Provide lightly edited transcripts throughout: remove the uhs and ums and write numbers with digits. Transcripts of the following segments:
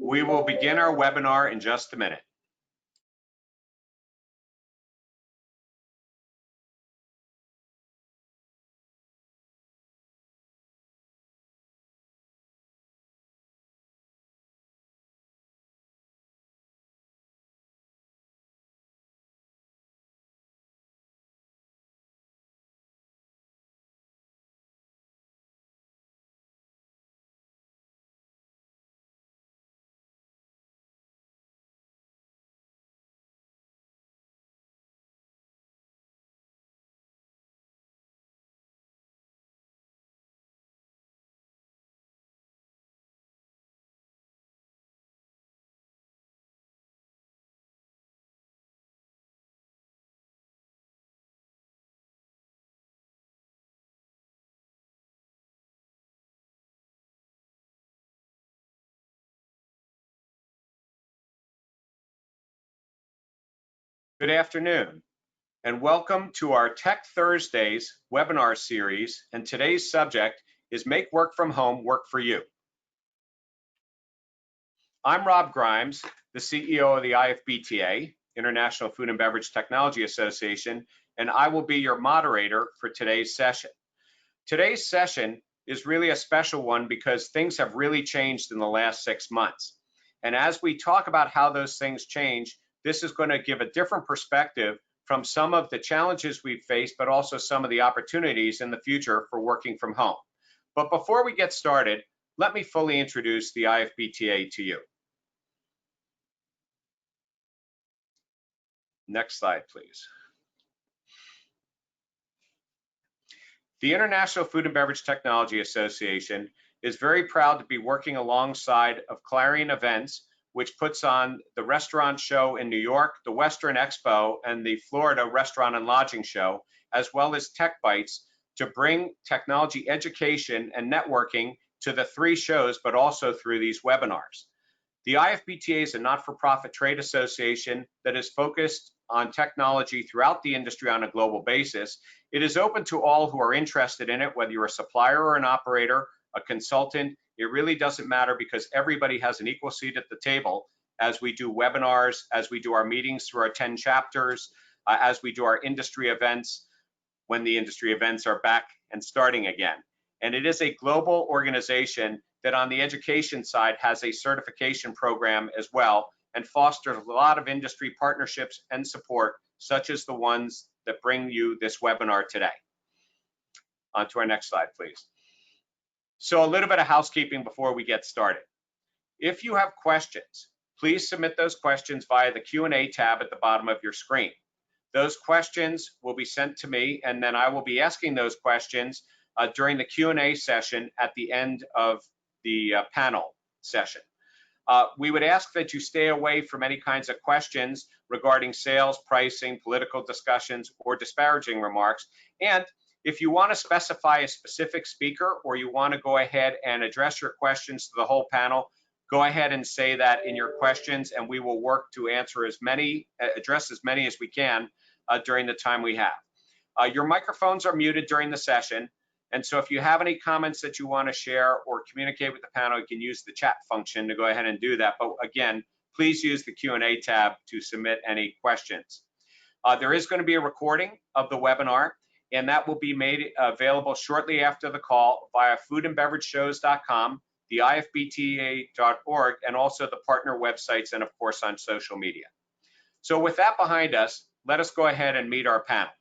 We will begin our webinar in just a minute. Good afternoon, and welcome to our Tech Thursdays webinar series, and today's subject is Make Work from Home Work for You. I'm Rob Grimes, the CEO of the IFBTA, International Food and Beverage Technology Association, and I will be your moderator for today's session. Today's session is really a special one because things have really changed in the last 6 months. And as we talk about how those things change, this is going to give a different perspective from some of the challenges we've faced, but also some of the opportunities in the future for working from home. But before we get started, let me fully introduce the IFBTA to you. Next slide, please. The International Food and Beverage Technology Association is very proud to be working alongside of Clarion Events, which puts on the Restaurant Show in New York, the Western Expo, and the Florida Restaurant and Lodging Show, as well as Tech Bites, to bring technology education and networking to the 3 shows, but also through these webinars. The IFBTA is a not-for-profit trade association that is focused on technology throughout the industry on a global basis. It is open to all who are interested in it, whether you're a supplier or an operator, a consultant. It really doesn't matter because everybody has an equal seat at the table as we do webinars, as we do our meetings through our 10 chapters, as we do our industry events when the industry events are back and starting again. And it is a global organization that on the education side has a certification program as well and fosters a lot of industry partnerships and support, such as the ones that bring you this webinar today. On to our next slide, please. So a little bit of housekeeping before we get started. If you have questions, please submit those questions via the Q&A tab at the bottom of your screen. Those questions will be sent to me, and then I will be asking those questions during the Q&A session at the end of the panel session. We would ask that you stay away from any kinds of questions regarding sales, pricing, political discussions, or disparaging remarks. And if you want to specify a specific speaker or you want to go ahead and address your questions to the whole panel, go ahead and say that in your questions, and we will work to answer address as many as we can during the time we have. Your microphones are muted during the session, and so if you have any comments that you want to share or communicate with the panel, you can use the chat function to go ahead and do that. But again, please use the Q&A tab to submit any questions. There is going to be a recording of the webinar, and that will be made available shortly after the call via foodandbeverageshows.com, the IFBTA.org, and also the partner websites, and of course on social media. So with that behind us, let us go ahead and meet our panel.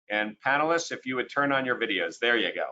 And panelists, if you would turn on your videos, there you go.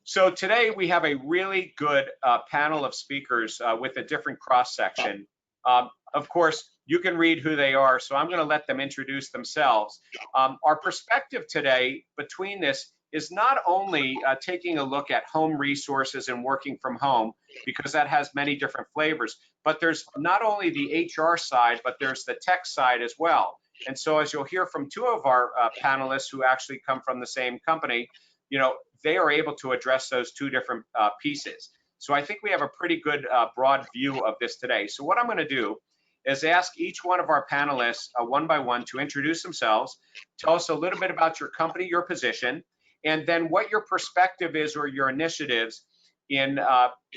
So today we have a really good panel of speakers with a different cross-section. Of course, you can read who they are, so I'm going to let them introduce themselves. Our perspective today between this is not only taking a look at home resources and working from home, because that has many different flavors, but there's not only the HR side, but there's the tech side as well. And so as you'll hear from 2 of our panelists who actually come from the same company, you know, they are able to address those 2 different pieces. So I think we have a pretty good broad view of this today. So what I'm going to do is ask each one of our panelists one by one to introduce themselves, tell us a little bit about your company, your position, and then what your perspective is or your initiatives in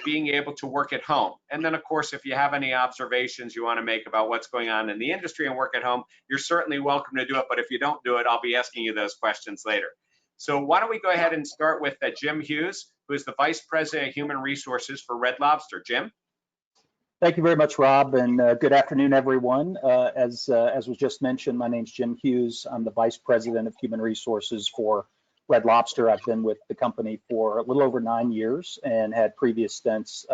being able to work at home. And then, of course, if you have any observations you want to make about what's going on in the industry and work at home, you're certainly welcome to do it. But if you don't do it, I'll be asking you those questions later. So why don't we go ahead and start with Jim Hughes, who is the Vice President of Human Resources for Red Lobster. Jim? Thank you very much, Rob, and good afternoon, everyone. As was just mentioned, my name's Jim Hughes. I'm the Vice President of Human Resources for Red Lobster. I've been with the company for a little over 9 years and had previous stints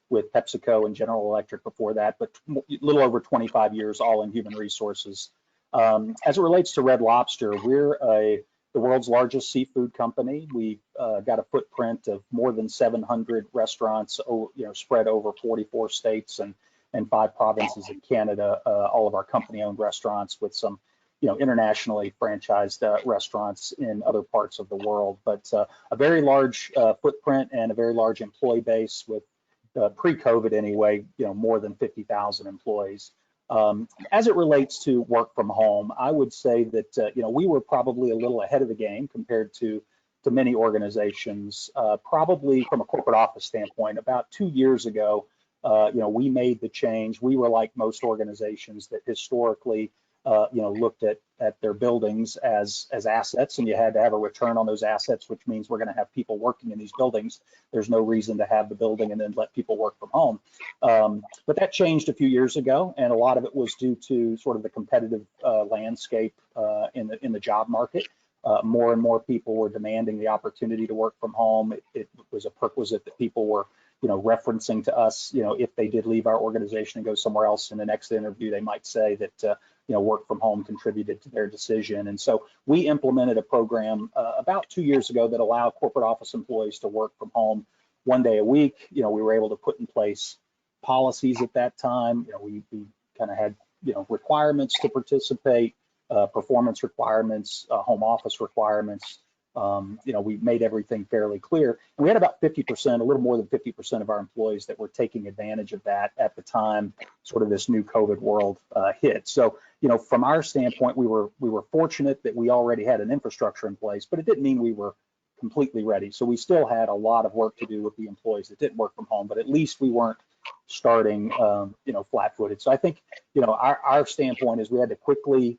with PepsiCo and General Electric before that, but a little over 25 years, all in human resources. As it relates to Red Lobster, we're the world's largest seafood company. We've got a footprint of more than 700 restaurants, spread over 44 states and 5 provinces in Canada. All of our company-owned restaurants with some, internationally franchised restaurants in other parts of the world. But a very large footprint and a very large employee base with pre-COVID anyway, more than 50,000 employees. As it relates to work from home, I would say that we were probably a little ahead of the game compared to many organizations. Probably from a corporate office standpoint, about 2 years ago, we made the change. We were like most organizations that historically, looked at their buildings as assets, and you had to have a return on those assets, which means we're going to have people working in these buildings. There's no reason to have the building and then let people work from home. But that changed a few years ago, and a lot of it was due to sort of the competitive landscape in the job market. More and more people were demanding the opportunity to work from home. It was a prerequisite that people were referencing to us, if they did leave our organization and go somewhere else in the next interview, they might say that, work from home contributed to their decision. And so we implemented a program about 2 years ago that allowed corporate office employees to work from home 1 day a week. We were able to put in place policies at that time. We kind of had, requirements to participate, performance requirements, home office requirements. We made everything fairly clear. And we had about 50%, a little more than 50% of our employees that were taking advantage of that at the time sort of this new COVID world hit. So, from our standpoint, we were fortunate that we already had an infrastructure in place, but it didn't mean we were completely ready. So we still had a lot of work to do with the employees that didn't work from home, but at least we weren't starting, flat-footed. So I think, our standpoint is we had to quickly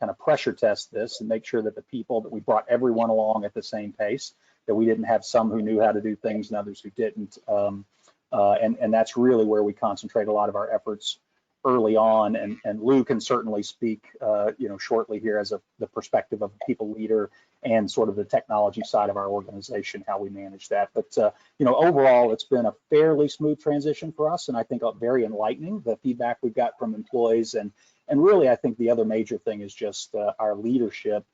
kind of pressure test this and make sure that the people that we brought everyone along at the same pace, that we didn't have some who knew how to do things and others who didn't. And that's really where we concentrate a lot of our efforts early on. And Lou can certainly speak, shortly here as the perspective of a people leader and sort of the technology side of our organization, how we manage that. But, overall, it's been a fairly smooth transition for us, and I think very enlightening, the feedback we've got from employees. And really, I think the other major thing is just our leadership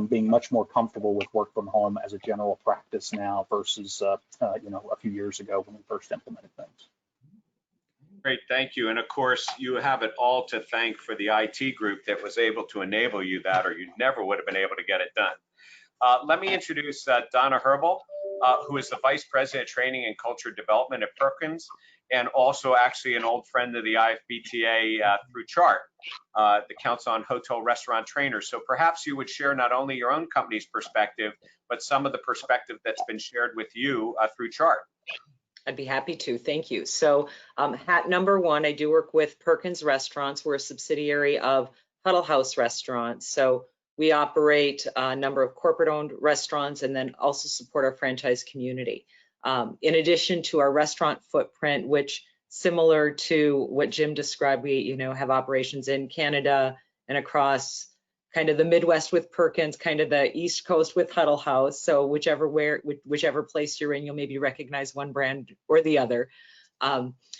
being much more comfortable with work from home as a general practice now versus, a few years ago when we first implemented things. Great, thank you. And of course, you have it all to thank for the IT group that was able to enable you that, or you never would have been able to get it done. Let me introduce Donna Herbel, who is the Vice President of Training and Culture Development at Perkins, and also actually an old friend of the IFBTA through CHART, the Council on Hotel Restaurant Trainers. So perhaps you would share not only your own company's perspective, but some of the perspective that's been shared with you through CHART. I'd be happy to, thank you. So hat number one, I do work with Perkins Restaurants. We're a subsidiary of Huddle House Restaurants. So we operate a number of corporate-owned restaurants and then also support our franchise community. In addition to our restaurant footprint, which similar to what Jim described, we have operations in Canada and across kind of the Midwest with Perkins, kind of the East Coast with Huddle House. So whichever place you're in, you'll maybe recognize one brand or the other.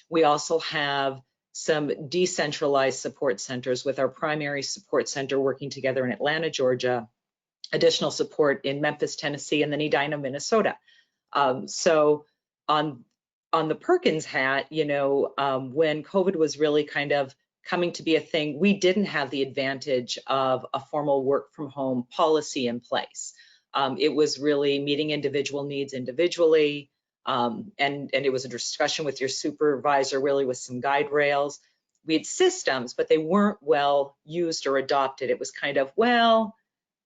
We also have some decentralized support centers with our primary support center working together in Atlanta, Georgia, additional support in Memphis, Tennessee, and then Edina, Minnesota. So on the Perkins hat, when COVID was really kind of coming to be a thing, we didn't have the advantage of a formal work from home policy in place. It was really meeting individual needs individually, and it was a discussion with your supervisor, really with some guide rails. We had systems, but they weren't well used or adopted. It was kind of, well,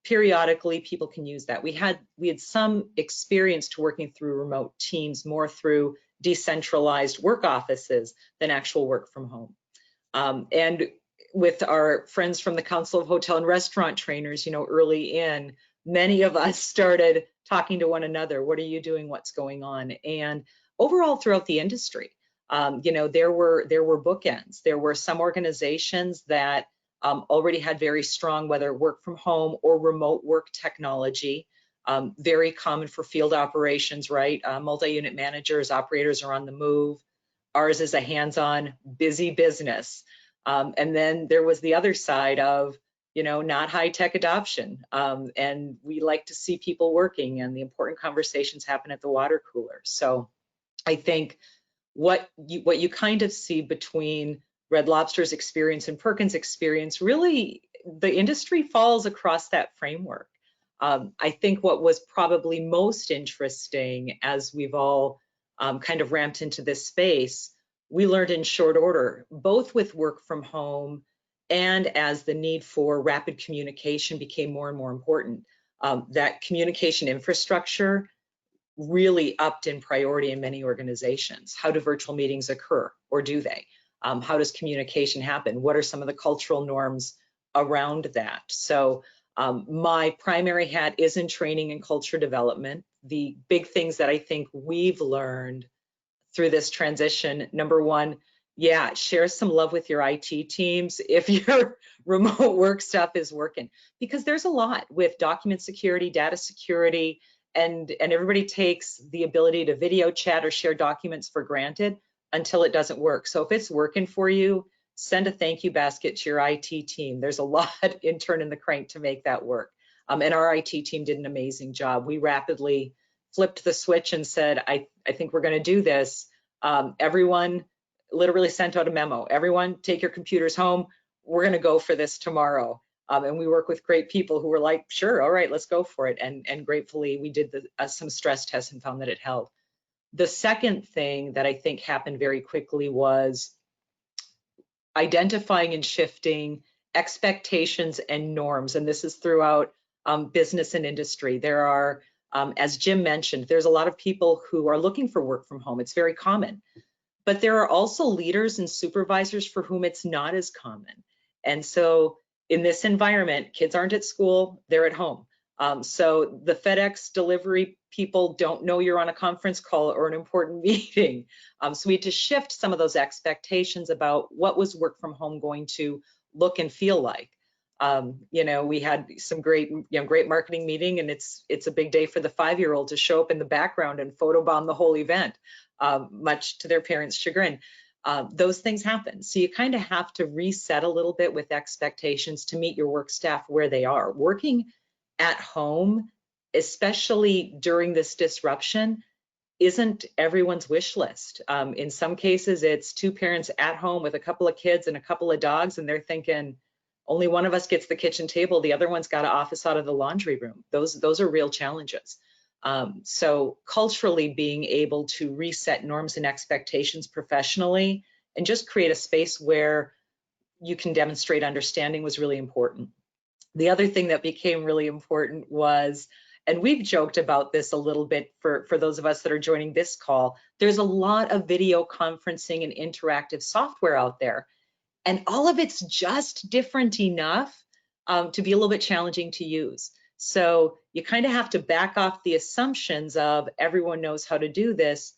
periodically people can use that. We had some experience to working through remote teams, more through decentralized work offices than actual work from home. And with our friends from the Council of Hotel and Restaurant Trainers, you know, early in, many of us started talking to one another. What are you doing? What's going on? And overall throughout the industry, you know, there were bookends. There were some organizations that already had very strong, whether work from home or remote work technology, very common for field operations, right? Multi-unit managers, operators are on the move. Ours is a hands-on, busy business. And then there was the other side of, you know, not high-tech adoption. And we like to see people working, and the important conversations happen at the water cooler. So I think what you kind of see between Red Lobster's experience and Perkins' experience, really the industry falls across that framework. I think what was probably most interesting as we've all kind of ramped into this space, we learned in short order, both with work from home and as the need for rapid communication became more and more important, that communication infrastructure really upped in priority in many organizations. How do virtual meetings occur, or do they? How does communication happen? What are some of the cultural norms around that? So my primary hat is in training and culture development. The big things that I think we've learned through this transition, number one, yeah, share some love with your IT teams if your remote work stuff is working, because there's a lot with document security, data security, and everybody takes the ability to video chat or share documents for granted until it doesn't work. So if it's working for you, send a thank you basket to your IT team. There's a lot in turning the crank to make that work. And our IT team did an amazing job. We rapidly flipped the switch and said, I think we're going to do this. Everyone literally sent out a memo. Everyone take your computers home. We're going to go for this tomorrow. And we work with great people who were like, sure, all right, let's go for it. And gratefully, we did some stress tests and found that it held. The second thing that I think happened very quickly was identifying and shifting expectations and norms. And this is throughout business and industry. There are, as Jim mentioned, there's a lot of people who are looking for work from home. It's very common. But there are also leaders and supervisors for whom it's not as common. And so in this environment, kids aren't at school, they're at home. So the FedEx delivery people don't know you're on a conference call or an important meeting. So we had to shift some of those expectations about what was work from home going to look and feel like. You know, we had some great marketing meeting, and it's a big day for the 5-year-old to show up in the background and photobomb the whole event, much to their parents' chagrin. Those things happen. So you kind of have to reset a little bit with expectations to meet your work staff where they are. Working at home, especially during this disruption, isn't everyone's wish list. In some cases, it's 2 parents at home with a couple of kids and a couple of dogs, and they're thinking, only one of us gets the kitchen table, the other one's got an office out of the laundry room. Those are real challenges. So culturally, being able to reset norms and expectations professionally and just create a space where you can demonstrate understanding was really important. The other thing that became really important was, and we've joked about this a little bit for those of us that are joining this call, there's a lot of video conferencing and interactive software out there. And all of it's just different enough to be a little bit challenging to use. So you kind of have to back off the assumptions of everyone knows how to do this.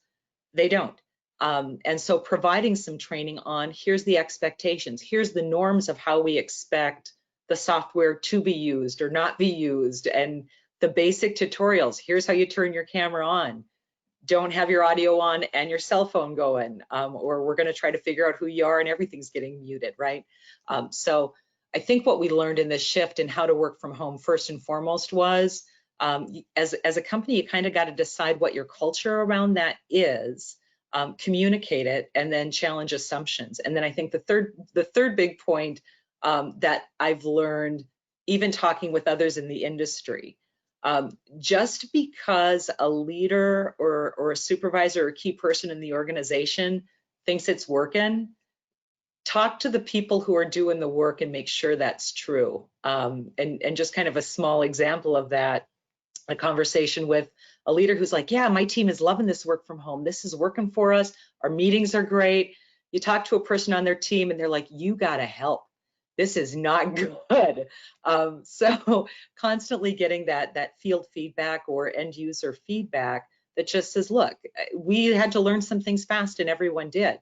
They don't. And so providing some training on here's the expectations, here's the norms of how we expect the software to be used or not be used, and the basic tutorials. Here's how you turn your camera on. Don't have your audio on and your cell phone going, or we're going to try to figure out who you are and everything's getting muted, right? So I think what we learned in this shift in how to work from home first and foremost was, as a company, you kind of got to decide what your culture around that is, communicate it, and then challenge assumptions. And then I think the third big point that I've learned, even talking with others in the industry, just because a leader or a supervisor or a key person in the organization thinks it's working, talk to the people who are doing the work and make sure that's true. And just kind of a small example of that, a conversation with a leader who's like, yeah, my team is loving this work from home. This is working for us. Our meetings are great. You talk to a person on their team and they're like, you gotta help. This is not good. So constantly getting that field feedback or end user feedback that just says, look, we had to learn some things fast and everyone did.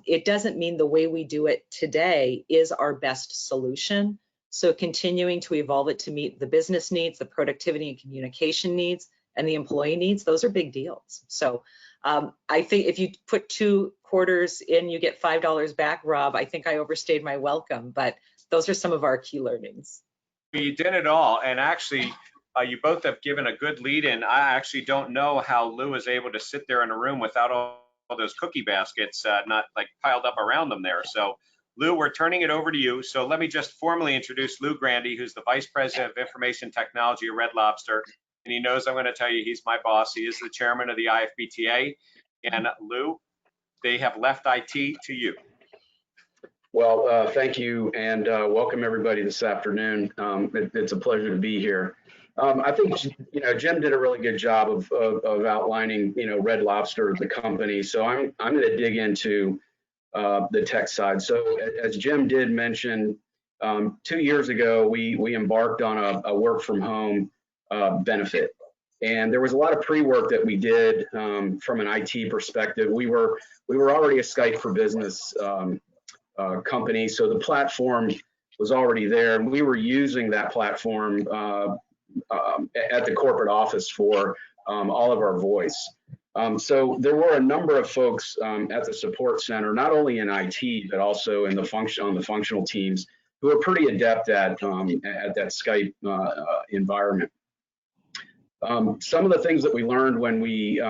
It doesn't mean the way we do it today is our best solution. So continuing to evolve it to meet the business needs, the productivity and communication needs, and the employee needs, those are big deals. So I think if you put 2 quarters in, you get $5 back, Rob. I think I overstayed my welcome, but those are some of our key learnings. You did it all, and actually, you both have given a good lead in. I actually don't know how Lou is able to sit there in a room without all those cookie baskets not like piled up around them there. So Lou, we're turning it over to you. So let me just formally introduce Lou Grande, who's the Vice President of Information Technology at Red Lobster. And he knows I'm going to tell you he's my boss. He is the chairman of the IFBTA. And Lou, they have left IT to you. Well, thank you, and welcome everybody this afternoon. It's a pleasure to be here. I think Jim did a really good job of outlining Red Lobster, the company. So I'm going to dig into the tech side. So as Jim did mention, 2 years ago we embarked on a work from home benefit, and there was a lot of pre-work that we did from an IT perspective. We were already a Skype for Business company, so the platform was already there, and we were using that platform at the corporate office for all of our voice. So there were a number of folks at the support center, not only in IT but also in the functional teams, who are pretty adept at that Skype environment. Some of the things that we learned when we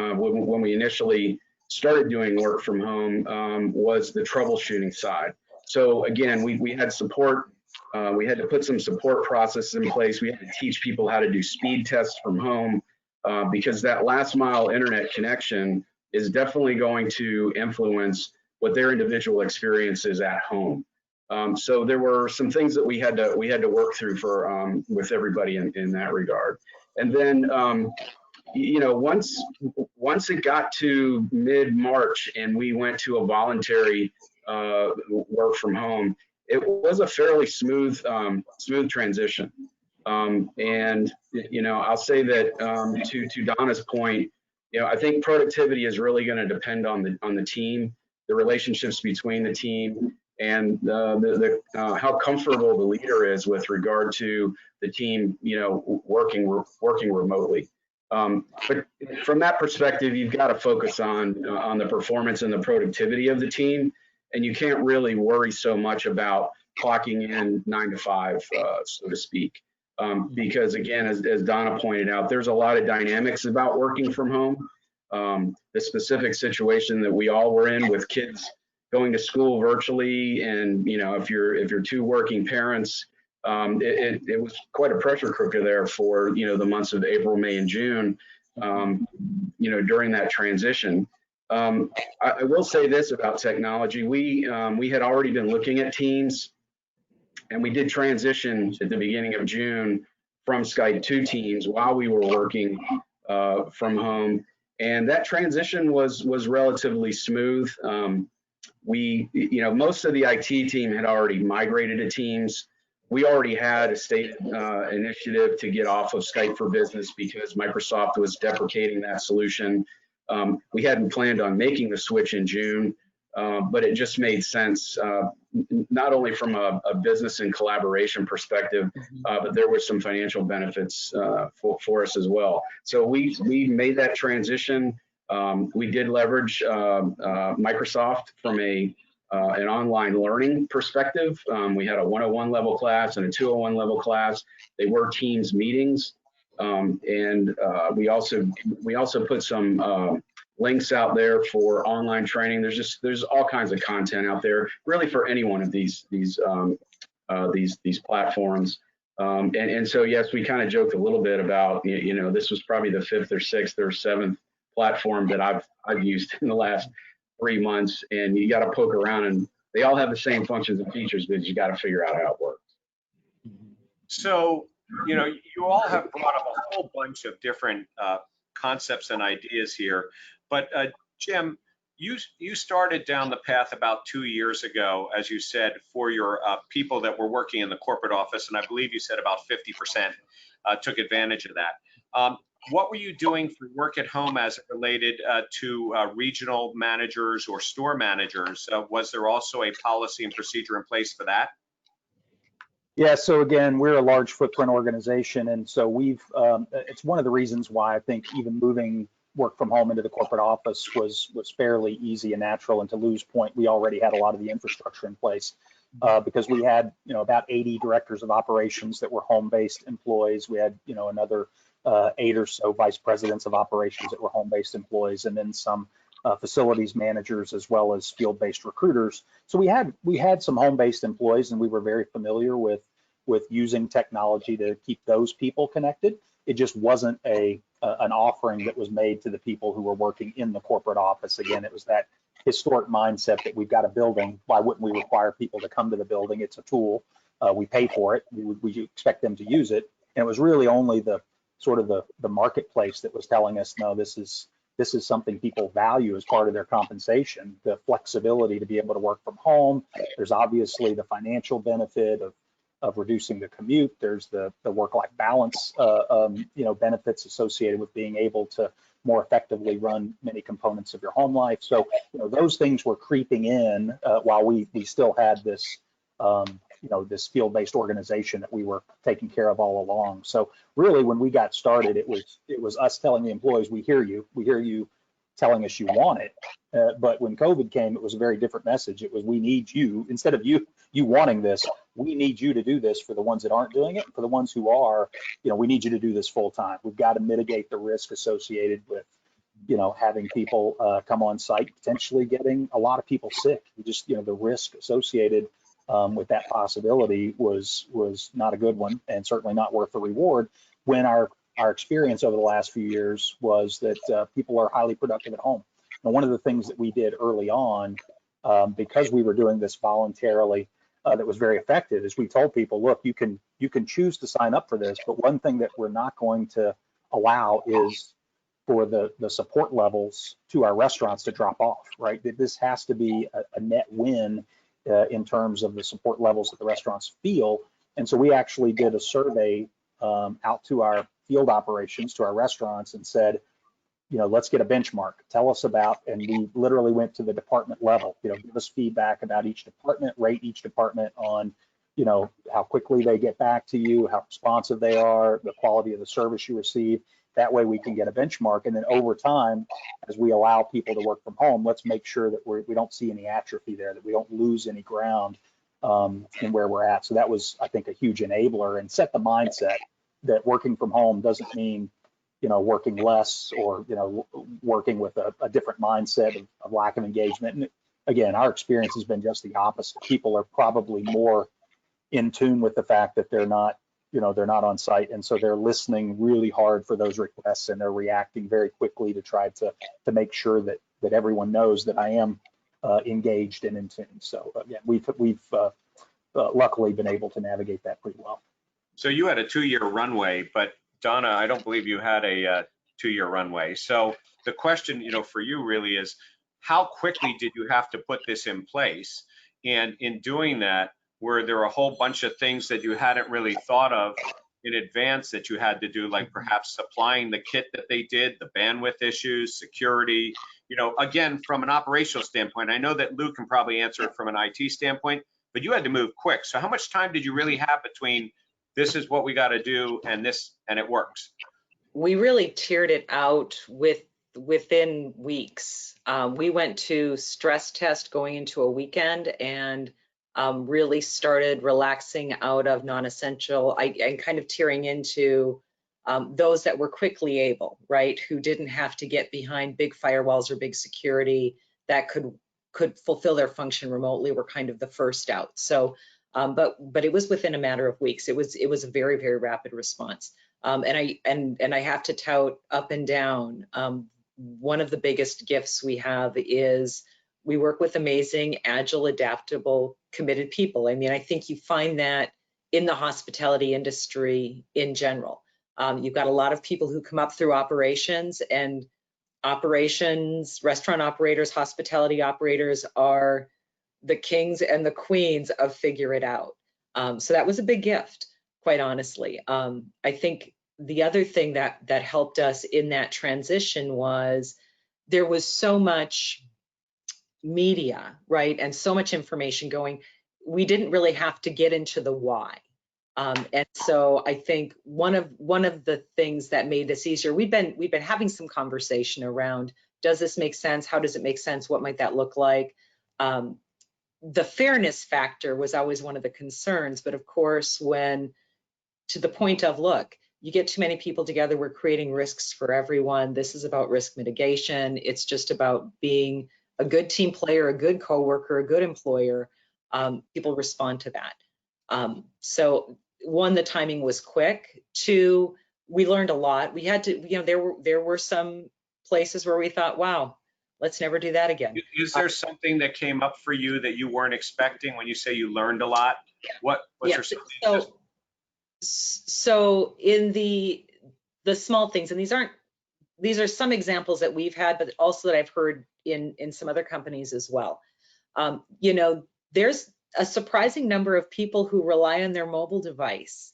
initially started doing work from home was the troubleshooting side. So again, we had support. We had to put some support processes in place. We had to teach people how to do speed tests from home because that last mile internet connection is definitely going to influence what their individual experience is at home. So there were some things that we had to work through for with everybody in that regard. And then once it got to mid-March and we went to a voluntary work from home, it was a fairly smooth transition. And I'll say that to Donna's point, I think productivity is really going to depend on the team, the relationships between the team, and how comfortable the leader is with regard to the team, working remotely. But from that perspective, you've got to focus on the performance and the productivity of the team, and you can't really worry so much about clocking in 9 to 5, so to speak, because again, as Donna pointed out, there's a lot of dynamics about working from home. The specific situation that we all were in with kids going to school virtually, and if you're 2 working parents, it was quite a pressure cooker there for the months of April, May, and June. During that transition, I will say this about technology: we had already been looking at Teams, and we did transition at the beginning of June from Skype to Teams while we were working from home, and that transition was relatively smooth. Most of the IT team had already migrated to Teams. We already had a state initiative to get off of Skype for Business because Microsoft was deprecating that solution. We hadn't planned on making the switch in June, but it just made sense, not only from a business and collaboration perspective, but there were some financial benefits for us as well. So we made that transition. We did leverage Microsoft from an online learning perspective. We had a 101 level class and a 201 level class. They were Teams meetings, and we also put some links out there for online training. There's all kinds of content out there, really, for any one of these platforms. And so yes, we kind of joked a little bit about this was probably the 5th or 6th or 7th platform that I've used in the last 3 months, and you got to poke around and they all have the same functions and features, but you got to figure out how it works. So, you know, you all have brought up a whole bunch of different concepts and ideas here, but Jim, you started down the path about 2 years ago, as you said, for your people that were working in the corporate office, and I believe you said about 50% took advantage of that. What were you doing for work at home as it related to regional managers or store managers? Was there also a policy and procedure in place for that? Yeah, so again, we're a large footprint organization, and so we've, it's one of the reasons why I think even moving work from home into the corporate office was fairly easy and natural. And to Lou's point, we already had a lot of the infrastructure in place because we had, you know, about 80 directors of operations that were home-based employees. We had, you know, another 8 or so vice presidents of operations that were home-based employees, and then some facilities managers as well as field-based recruiters. So we had some home-based employees, and we were very familiar with using technology to keep those people connected. It just wasn't an offering that was made to the people who were working in the corporate office. Again, it was that historic mindset that we've got a building. Why wouldn't we require people to come to the building? It's a tool. We pay for it. We expect them to use it. And it was really only the sort of the marketplace that was telling us, no, this is something people value as part of their compensation, the flexibility to be able to work from home. There's obviously the financial benefit of reducing the commute. There's the work-life balance, you know, benefits associated with being able to more effectively run many components of your home life. So, you know, those things were creeping in while we still had this, you know, this field-based organization that we were taking care of all along. So really, when we got started, it was us telling the employees, we hear you telling us you want it. But when COVID came, it was a very different message. It was, we need you, instead of you wanting this, we need you to do this for the ones that aren't doing it. For the ones who are, you know, we need you to do this full time. We've got to mitigate the risk associated with, you know, having people come on site, potentially getting a lot of people sick. Just, you know, the risk associated with that possibility was not a good one, and certainly not worth the reward, when our experience over the last few years was that people are highly productive at home. And one of the things that we did early on, because we were doing this voluntarily, that was very effective, is we told people, look, you can choose to sign up for this, but one thing that we're not going to allow is for the support levels to our restaurants to drop off, right? This has to be a net win in terms of the support levels that the restaurants feel. And so we actually did a survey out to our field operations, to our restaurants, and said, you know, let's get a benchmark. Tell us about, and we literally went to the department level, you know, give us feedback about each department, rate each department on, you know, how quickly they get back to you, how responsive they are, the quality of the service you receive. That way we can get a benchmark. And then over time, as we allow people to work from home, let's make sure that we don't see any atrophy there, that we don't lose any ground in where we're at. So that was, I think, a huge enabler, and set the mindset that working from home doesn't mean, you know, working less, or, you know, working with a different mindset of lack of engagement. And again, our experience has been just the opposite. People are probably more in tune with the fact that they're not, you know, they're not on site, and so they're listening really hard for those requests, and they're reacting very quickly to try to make sure that everyone knows that I am engaged and in tune. So again, we've luckily been able to navigate that pretty well. So you had a 2-year runway, but Donna, I don't believe you had a 2-year runway. So the question, you know, for you really is, how quickly did you have to put this in place? And in doing that, were there a whole bunch of things that you hadn't really thought of in advance that you had to do, like perhaps supplying the kit that they did, the bandwidth issues, security? You know, again, from an operational standpoint, I know that Lou can probably answer it from an IT standpoint, but you had to move quick. So how much time did you really have between this is what we got to do and this, and it works? We really tiered it out within weeks. We went to stress test going into a weekend, and really started relaxing out of non-essential and kind of tiering into those that were quickly able, right, who didn't have to get behind big firewalls or big security, that could fulfill their function remotely, were kind of the first out. So but it was within a matter of weeks. It was a very, very rapid response. And I have to tout up and down, one of the biggest gifts we have is we work with amazing, agile, adaptable, committed people. I mean, I think you find that in the hospitality industry in general. You've got a lot of people who come up through operations, and operations, restaurant operators, hospitality operators are the kings and the queens of figure it out. So that was a big gift, quite honestly. I think the other thing that helped us in that transition was there was so much media, right, and so much information going. We didn't really have to get into the why. And so I think one of the things that made this easier, we've been having some conversation around, does this make sense? How does it make sense? What might that look like? The fairness factor was always one of the concerns, but of course, when to the point of, look, you get too many people together, we're creating risks for everyone. This is about risk mitigation. It's just about being a good team player, a good coworker, a good employer. People respond to that. So one, the timing was quick. Two, we learned a lot. We had to, there were some places where we thought, wow, let's never do that again. Is there something that came up for you that you weren't expecting when you say you learned a lot? What was your something? So in the small things, and these are some examples that we've had, but also that I've heard in some other companies as well. There's a surprising number of people who rely on their mobile device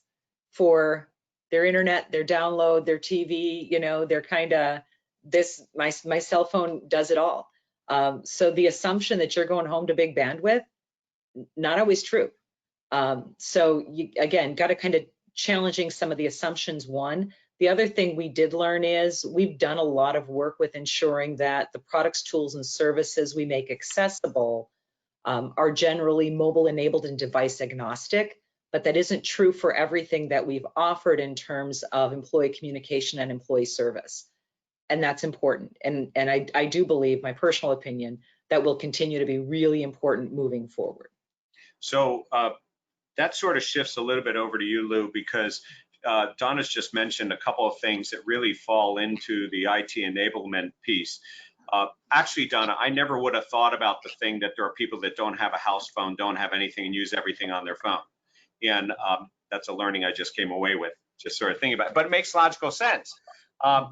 for their internet, their download, their TV, they're kind of my cell phone does it all. So the assumption that you're going home to big bandwidth, not always true. So you, again, got to kind of challenging some of the assumptions, one. The other thing we did learn is we've done a lot of work with ensuring that the products, tools, and services we make accessible are generally mobile enabled and device agnostic, but that isn't true for everything that we've offered in terms of employee communication and employee service. And that's important. And I do believe, my personal opinion, that will continue to be really important moving forward. So that sort of shifts a little bit over to you, Lou, because Donna's just mentioned a couple of things that really fall into the IT enablement piece. Actually, Donna, I never would have thought about the thing that there are people that don't have a house phone, don't have anything, and use everything on their phone. And that's a learning I just came away with, just sort of thinking about it. But it makes logical sense.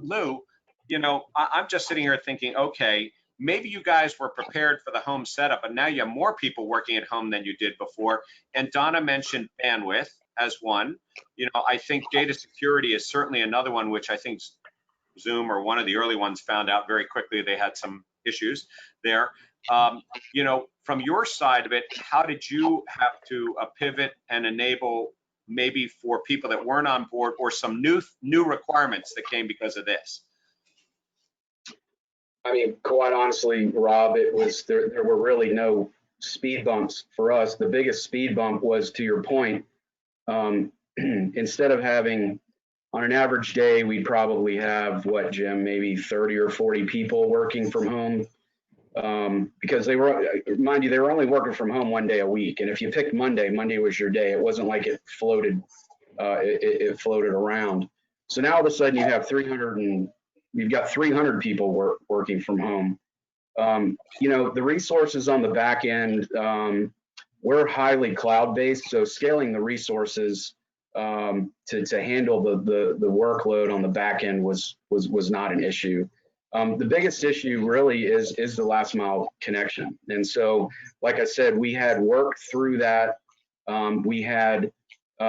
Lou, I'm just sitting here thinking, okay, maybe you guys were prepared for the home setup, but now you have more people working at home than you did before. And Donna mentioned bandwidth as one. I think data security is certainly another one, which I think Zoom, or one of the early ones, found out very quickly they had some issues there. From your side of it, how did you have to pivot and enable, maybe for people that weren't on board, or some new requirements that came because of this? I mean, quite honestly, Rob, it was there were really no speed bumps for us. The biggest speed bump was, to your point, instead of having, on an average day, we'd probably have, what, Jim, maybe 30 or 40 people working from home, because they were, mind you, they were only working from home one day a week. And if you picked Monday was your day. It wasn't like it floated, it floated around. So now all of a sudden you have you've got 300 people working from home. The resources on the back end, we're highly cloud-based, so scaling the resources to handle the workload on the back end was not an issue. The biggest issue really is the last mile connection. And so, like I said, we had worked through that. We had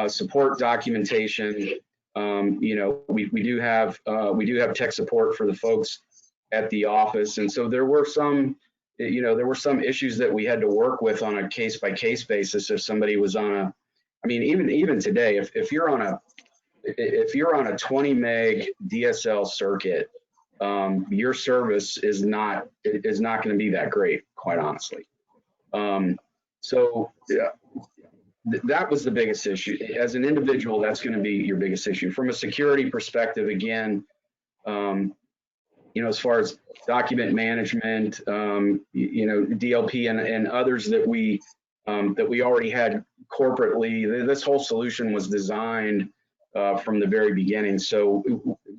support documentation. We do have tech support for the folks at the office, and so there were some issues that we had to work with on a case by case basis. If somebody was on a, I mean, even today, if you're on a 20 meg DSL circuit, your service is not going to be that great, quite honestly. So yeah. That was the biggest issue. As an individual, that's going to be your biggest issue. From a security perspective, again, as far as document management, DLP and others that we already had corporately, this whole solution was designed from the very beginning. So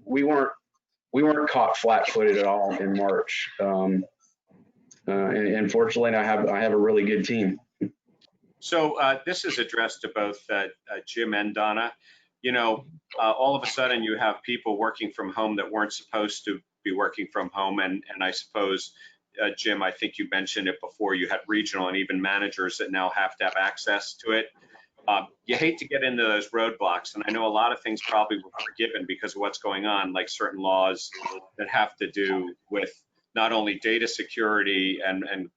we weren't caught flat-footed at all in March. And fortunately, I have a really good team. So this is addressed to both Jim and Donna. You know, all of a sudden you have people working from home that weren't supposed to be working from home. And I suppose, Jim, I think you mentioned it before, you had regional and even managers that now have to have access to it. You hate to get into those roadblocks. And I know a lot of things probably were forgiven because of what's going on, like certain laws that have to do with not only data security and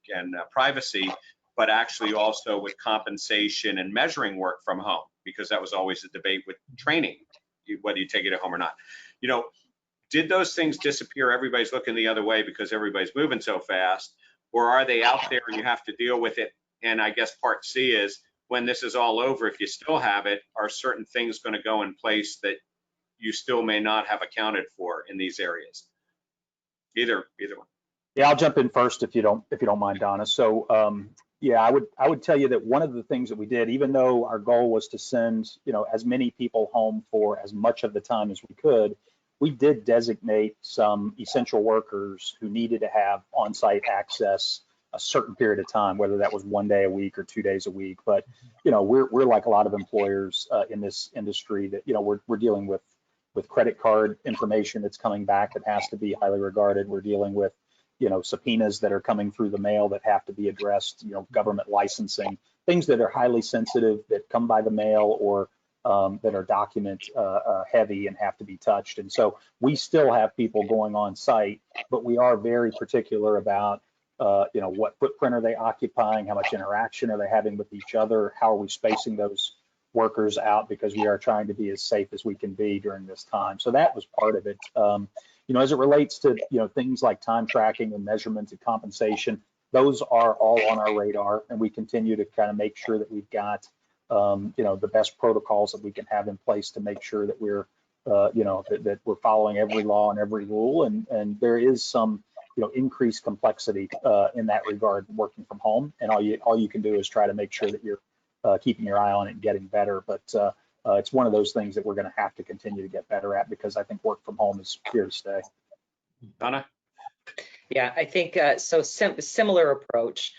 privacy, but actually also with compensation and measuring work from home, because that was always a debate with training, whether you take it at home or not. You know, did those things disappear? Everybody's looking the other way because everybody's moving so fast, or are they out there and you have to deal with it? And I guess part C is, when this is all over, if you still have it, are certain things going to go in place that you still may not have accounted for in these areas? Either one. Yeah, I'll jump in first if you don't mind, Donna. So yeah, I would tell you that one of the things that we did, even though our goal was to send, you know, as many people home for as much of the time as we could, we did designate some essential workers who needed to have on-site access a certain period of time, whether that was 1 day a week or 2 days a week. But, you know, we're like a lot of employers in this industry that, you know, we're dealing with credit card information that's coming back that has to be highly regarded. We're dealing with, you know, subpoenas that are coming through the mail that have to be addressed, you know, government licensing, things that are highly sensitive that come by the mail or that are document heavy and have to be touched. And so we still have people going on site, but we are very particular about you know, what footprint are they occupying? How much interaction are they having with each other? How are we spacing those workers out? Because we are trying to be as safe as we can be during this time. So that was part of it. You know, as it relates to, you know, things like time tracking and measurement and compensation, those are all on our radar, and we continue to kind of make sure that we've got, you know, the best protocols that we can have in place to make sure that we're, you know, that we're following every law and every rule. And there is some, you know, increased complexity in that regard working from home, and all you can do is try to make sure that you're keeping your eye on it and getting better. But it's one of those things that we're going to have to continue to get better at, because I think work from home is here to stay. Donna? Yeah, I think so. Similar approach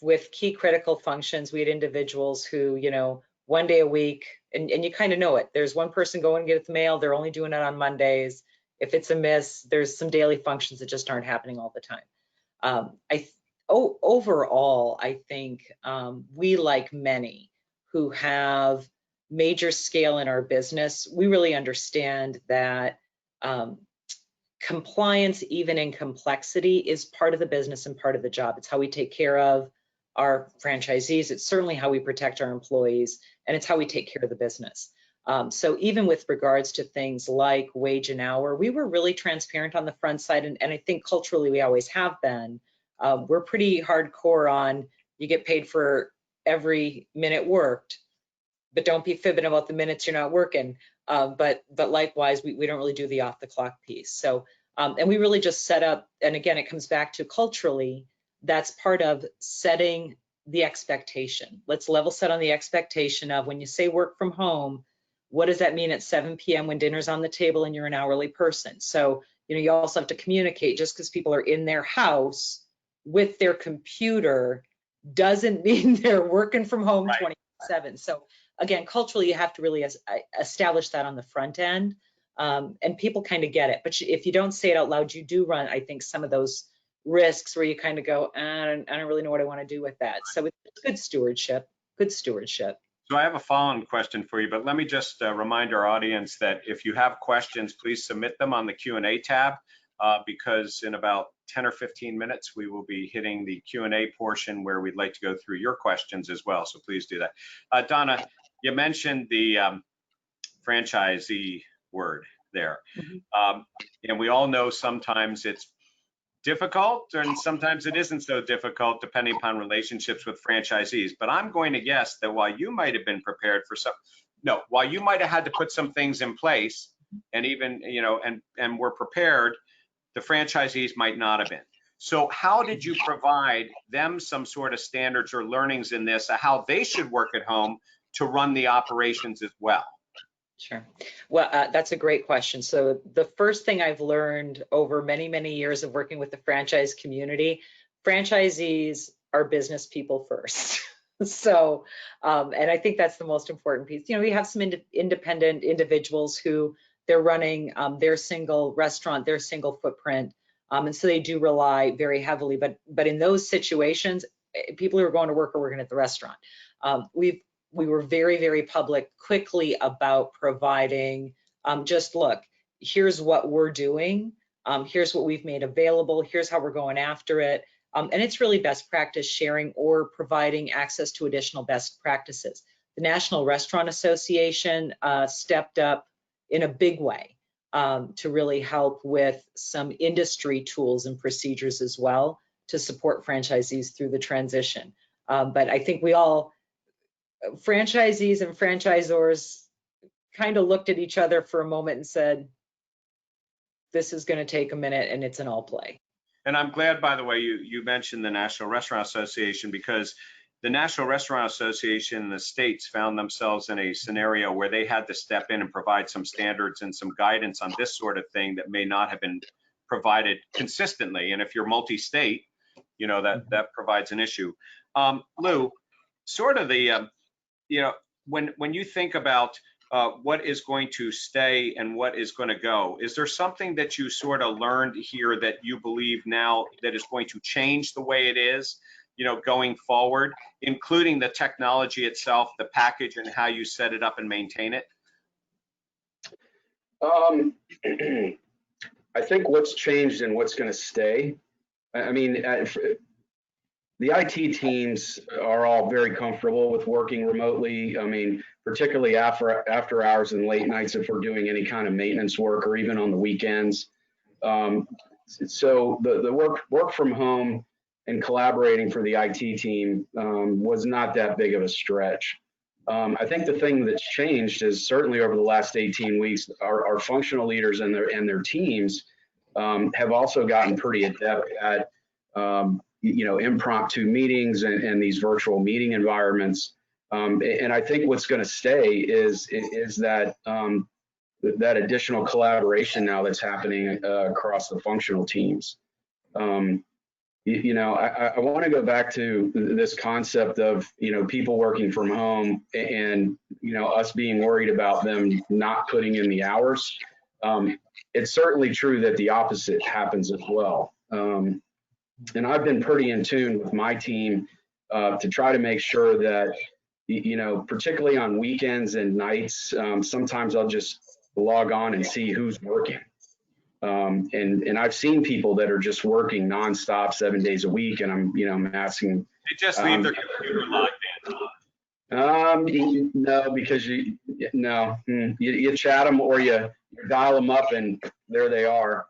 with key critical functions. We had individuals who, you know, 1 day a week, and you kind of know it. There's one person going to get the mail. They're only doing it on Mondays. If it's a miss, there's some daily functions that just aren't happening all the time. Overall, I think we, like many who have major scale in our business, we really understand that compliance, even in complexity, is part of the business and part of the job. It's how we take care of our franchisees. It's certainly how we protect our employees, and it's how we take care of the business. So even with regards to things like wage and hour, we were really transparent on the front side, and I think culturally we always have been. We're pretty hardcore on, you get paid for every minute worked, but don't be fibbing about the minutes you're not working. But likewise, we don't really do the off the clock piece. So, and we really just set up, and again, it comes back to culturally, that's part of setting the expectation. Let's level set on the expectation of, when you say work from home, what does that mean at 7 p.m. when dinner's on the table and you're an hourly person? So, you know, you also have to communicate. Just because people are in their house with their computer doesn't mean they're working from home 24/7. So again, culturally, you have to really establish that on the front end, and people kind of get it. But if you don't say it out loud, you do run, I think, some of those risks where you kind of go, I don't really know what I want to do with that. So it's good stewardship, good stewardship. So I have a follow-on question for you, but let me just remind our audience that if you have questions, please submit them on the Q&A tab, because in about 10 or 15 minutes, we will be hitting the Q&A portion where we'd like to go through your questions as well. So please do that. Donna, you mentioned the franchisee word there. And we all know sometimes it's difficult, and sometimes it isn't so difficult depending upon relationships with franchisees. But I'm going to guess that while you might have been prepared for while you might have had to put some things in place, and even, you know, and were prepared, the franchisees might not have been. So how did you provide them some sort of standards or learnings in this, how they should work at home to run the operations as well? Sure. Well, that's a great question. So the first thing I've learned over many, many years of working with the franchise community, franchisees are business people first. So, and I think that's the most important piece. You know, we have some independent individuals who they're running their single restaurant, their single footprint. And so they do rely very heavily, but in those situations, people who are going to work are working at the restaurant. We were very, very public quickly about providing, just look, here's what we're doing. Here's what we've made available. Here's how we're going after it. And it's really best practice sharing or providing access to additional best practices. The National Restaurant Association stepped up in a big way to really help with some industry tools and procedures as well to support franchisees through the transition. But I think we all, franchisees and franchisors, kind of looked at each other for a moment and said, this is going to take a minute and it's an all play. And I'm glad, by the way, you mentioned the National Restaurant Association, because the National Restaurant Association in the States found themselves in a scenario where they had to step in and provide some standards and some guidance on this sort of thing that may not have been provided consistently. And if you're multi-state, you know, that provides an issue. Lou, sort of the, you know, when you think about what is going to stay and what is going to go, is there something that you sort of learned here that you believe now that is going to change the way it is, you know, going forward, including the technology itself, the package, and how you set it up and maintain it? I think what's changed and what's going to stay, I mean, the IT teams are all very comfortable with working remotely. I mean, particularly after hours and late nights, if we're doing any kind of maintenance work or even on the weekends. So the work from home and collaborating for the IT team was not that big of a stretch. I think the thing that's changed is certainly over the last 18 weeks, our functional leaders and their teams have also gotten pretty adept at you know, impromptu meetings and these virtual meeting environments. And I think what's going to stay is that that additional collaboration now that's happening across the functional teams. You know, I want to go back to this concept of, you know, people working from home and, you know, us being worried about them not putting in the hours. It's certainly true that the opposite happens as well. And I've been pretty in tune with my team to try to make sure that, you know, particularly on weekends and nights, sometimes I'll just log on and see who's working. And I've seen people that are just working nonstop 7 days a week, and I'm asking. They just leave their computer logged in. No, because you chat them or you dial them up and there they are.